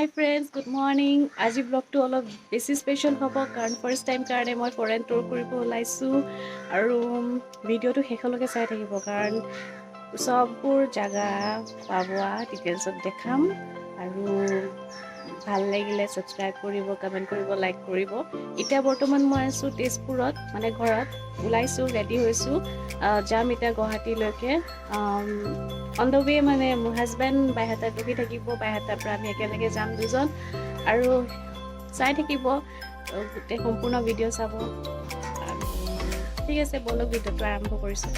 Hi friends, good morning. আজি ব্লগটো অলপ বেছি স্পেচিয়েল হ'ব কাৰণ ফাৰ্ষ্ট টাইম কাৰণে মই ফৰেন টুৰ কৰিব ওলাইছোঁ আৰু ভিডিঅ'টো শেষলৈকে চাই থাকিব কাৰণ সববোৰ জাগা পাবোৱা ডিটেইলছত দেখাম আৰু ভাল লাগিলে সাবস্ক্ৰাইব কৰিব, কমেন্ট কৰিব, লাইক কৰিব। এতিয়া বৰ্তমান মই আছোঁ তেজপুৰত, মানে ঘৰত ওলাইছোঁ, ৰেডি হৈছোঁ, যাম এতিয়া গুৱাহাটীলৈকে। অন দ্য ৱে মানে মোৰ হাজবেণ্ড বাইহাতাত ৰখি থাকিব, বাইহাতাৰ পৰা আমি একেলগে যাম দুজন আৰু চাই থাকিব, গোটেই সম্পূৰ্ণ ভিডিঅ' চাব। ঠিক আছে, বলক ভিডিঅ'টো আৰম্ভ কৰিছোঁ।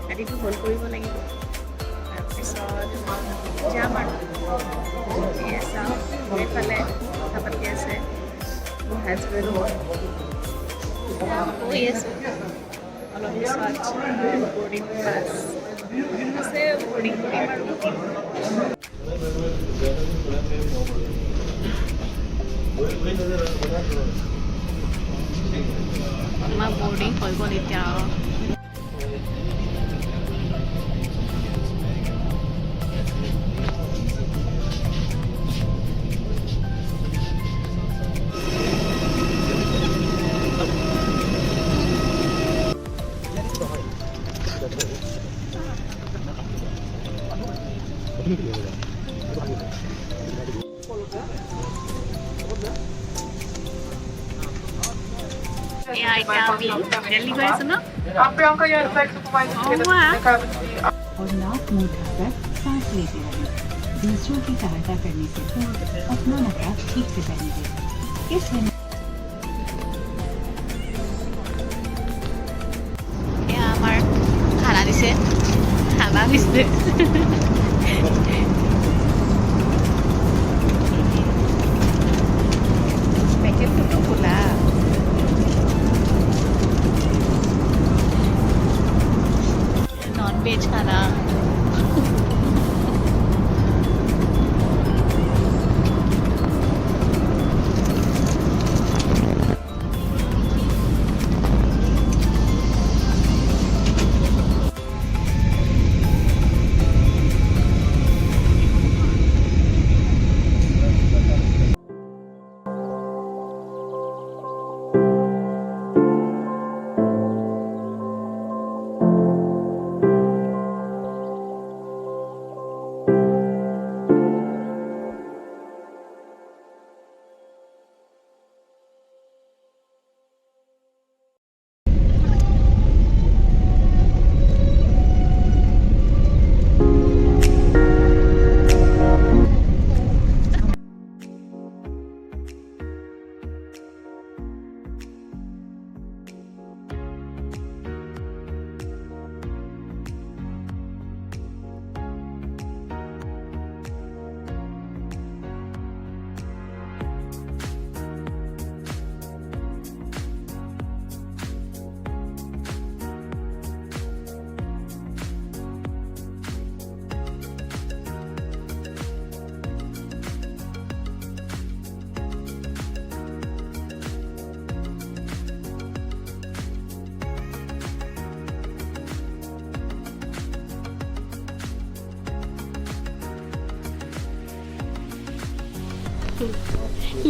গাড়ীটো হোল্ড কৰিব লাগিব, তাৰপিছত যাম আৰু চাওঁ। এইফালে কথা পাতি আছে মোৰ হাজবেণ্ড, কৈ আছোঁ অলপ পিছত বৰ্ডিং পাছ আছে, বৰ্ডিং কৰিম আৰু আমাৰ বৰ্ডিং হৈ গ'ল এতিয়া। दिल्ली गए ना आप प्रियंका या रिफ्लेक्ट सुपरवाइजर और नाक मुंह ढककर सांस लेते रहें। दूसरों की सहायता करने से पूर्व अपना नकाब ठीक से पहनेंगे। इस हमार खाना दिसे, खाना दिसे पैकेट तो खुला वेज खाना।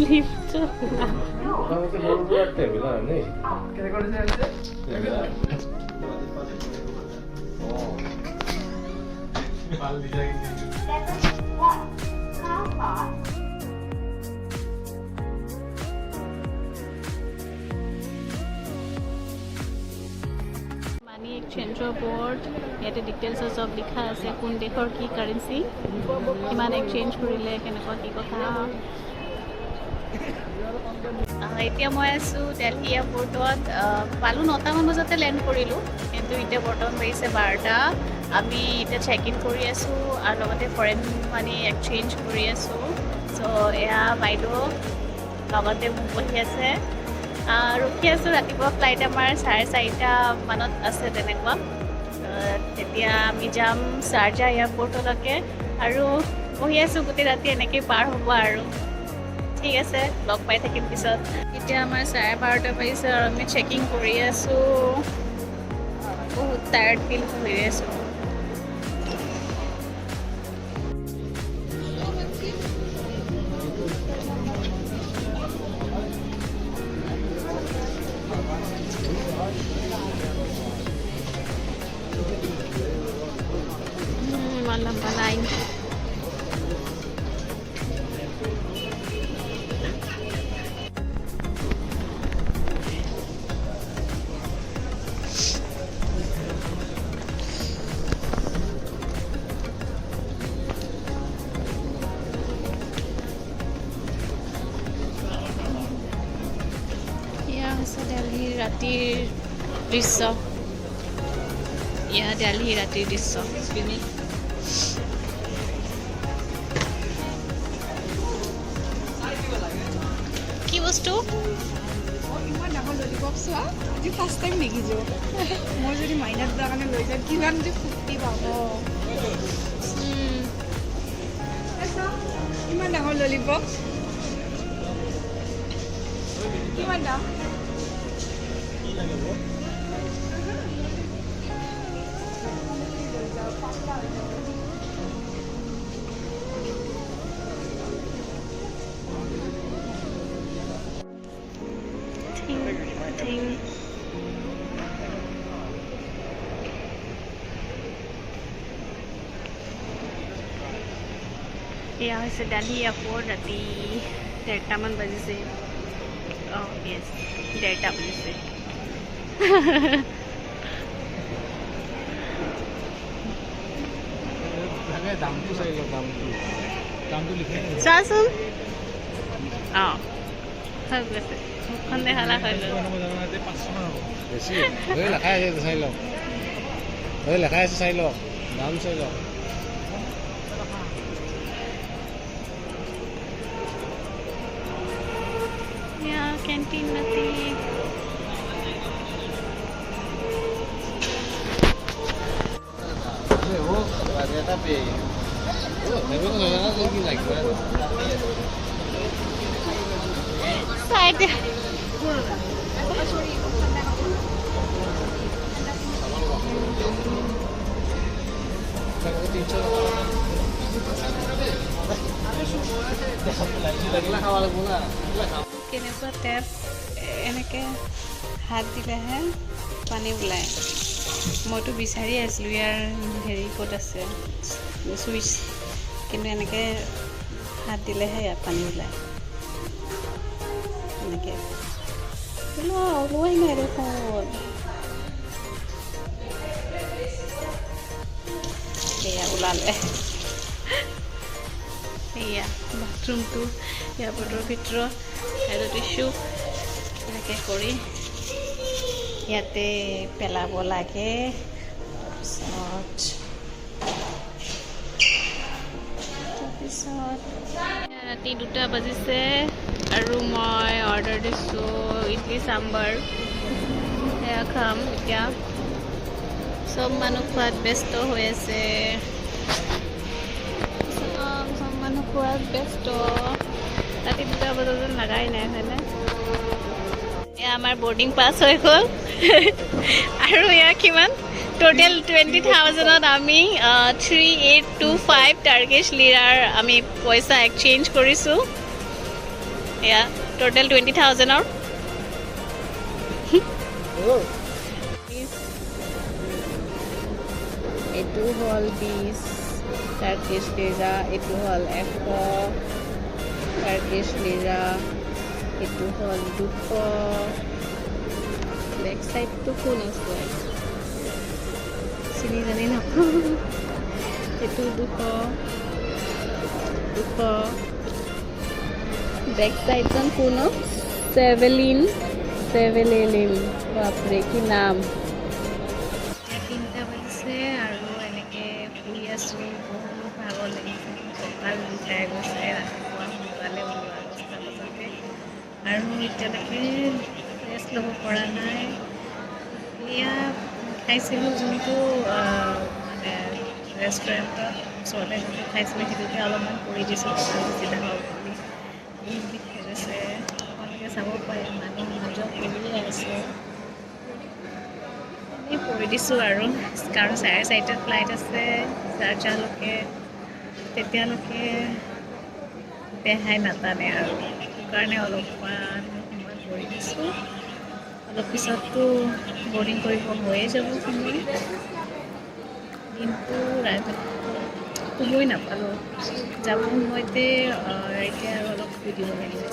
लिफ्ट মানি এক্সচেঞ্জৰ বোৰ্ড, ইয়াতে ডিটেইলছ চব লিখা আছে, কোন দেশৰ কি কাৰেঞ্চি, কিমান এক্সচেঞ্জ কৰিলে, কেনেকুৱা কি কথা। এতিয়া মই আছোঁ দিল্লী এয়াৰপৰ্টত। পালোঁ 9টামান বজাতে লেণ্ড কৰিলোঁ, কিন্তু এতিয়া বৰ্তমান বাজিছে 12টা আমি এতিয়া চেক ইন কৰি আছোঁ আৰু লগতে ফৰেন মানি এক্সচেঞ্জ কৰি আছোঁ চ' এয়া বাইদেউ লগতে মোক পঢ়ি আছে ৰখি আছোঁ ৰাতিপুৱা ফ্লাইট আমাৰ 4:30 মানত আছে তেনেকুৱা তেতিয়া আমি যাম চাৰ্জা এয়াৰপৰ্টলৈকে আৰু বহি আছোঁ গোটেই ৰাতি এনেকৈ পাৰ হ'ব আৰু ঠিক আছে লগ পাই থাকিম পিছত এতিয়া আমাৰ 12:30 বাজিছে আৰু আমি চেকিং কৰি আছোঁ বহুত টায়াৰ্ড ফিল কৰি আছোঁ ইমান লম্বা লাইন দিল্লীৰ ৰাতিৰ দৃশ্য এয়া দিল্লীৰ ৰাতিৰ দৃশ্য কি বস্তু ইমান ডাঙৰ ললিপপ চোৱা আজি ফাৰ্ষ্ট টাইম দেখিছোঁ মই যদি মাইনাত যোৱাৰ কাৰণে লৈ যাওঁ কিমান যে ফূৰ্তি পাব ইমান ডাঙৰ ললিপপ কিমান দাম এয়া হৈছে দিল্লী এয়াৰপৰ্ট ৰাতি 1:30 মান বাজিছে য়েছ 1:30 বাজিছে চোৱাচোন হৈ গৈছে মুখখন দেখালা হৈ গ'ল লেখাই আছে চাই লওক দাম চাই লওক कैंटीन नती साइड কেনেকুৱা টেপ এনেকৈ হাত দিলেহে পানী ওলায় মইতো বিচাৰি আছিলোঁ ইয়াৰ হেৰি ক'ত আছে চুইচ কিন্তু এনেকৈ হাত দিলেহে ইয়াত পানী ওলায় এনেকৈ ওলোৱাই নাই দেখোন এয়া ওলালে এয়া বাথৰুমটো এয়াৰপৰ্টৰ ভিতৰত আৰু টিচু এনেকৈ কৰি ইয়াতে পেলাব লাগে তাৰপিছত ৰাতি 2টা বাজিছে আৰু মই অৰ্ডাৰ দিছোঁ ইডলি চাম্বাৰ সেয়া খাম এতিয়া চব মানুহ খোৱাত ব্যস্ত হৈ আছে চব মানুহ খোৱাত ব্যস্ত ৰাতি 2টা বজাত লাগাই নাই হয়নে এয়া আমাৰ বৰ্ডিং পাছ হৈ গ'ল আৰু এয়া কিমান টোটেল 20,000ত আমি 3825 টাৰ্কিছ লিৰাৰ আমি পইচা এক্সচেঞ্জ কৰিছোঁ এয়া টোটেল 20,000ৰ এইটো হ'ল 20 টাৰ্কিছ লিৰা এইটো হ'ল 100 টাৰ্কিছ লিৰা এইটো হ'ল 200 বেক চাইডটো কোন আছে চিনি জানি নাপাওঁ এইটো 200 বেক চাইডজন কোন চেভেলিন বাপৰে কি নাম 3টা বাজিছে আৰু এনেকৈ আছোঁ বহুত ভাগৰ লাগিছে কঁকাল বিষাই গৈছে ৰাতিপুৱা সোনকালে ওলোৱা 10টা বজাতে আৰু এতিয়ালৈকে ৰেষ্ট ল'ব পৰা নাই এয়া খাইছিলোঁ যোনটো মানে ৰেষ্টুৰেণ্টত ওচৰতে যোনটো খাইছিলোঁ সেইটোতে অলপমান কৰি দিছোঁ কঁকাল চিধা হওক বুলি বহুত বিষাই গৈছে আপোনালোকে চাব পাৰে মানুহ অহা যোৱা কৰিয়ে আছে এনেই কৰি দিছোঁ আৰু কাৰণ 4:30টাত ফ্লাইট আছে চাৰ্জালৈকে তেতিয়ালৈকে দেহাই নাটানে আৰু সেইটো কাৰণে অলপমান সময় কৰি দিছোঁ অলপ পিছততো বৰ্ডিং কৰিব হৈয়ে যাব সময় দিনটো শুবই নাপালোঁ যাব সময়তে এতিয়া আৰু অলপ শুই দিব লাগিব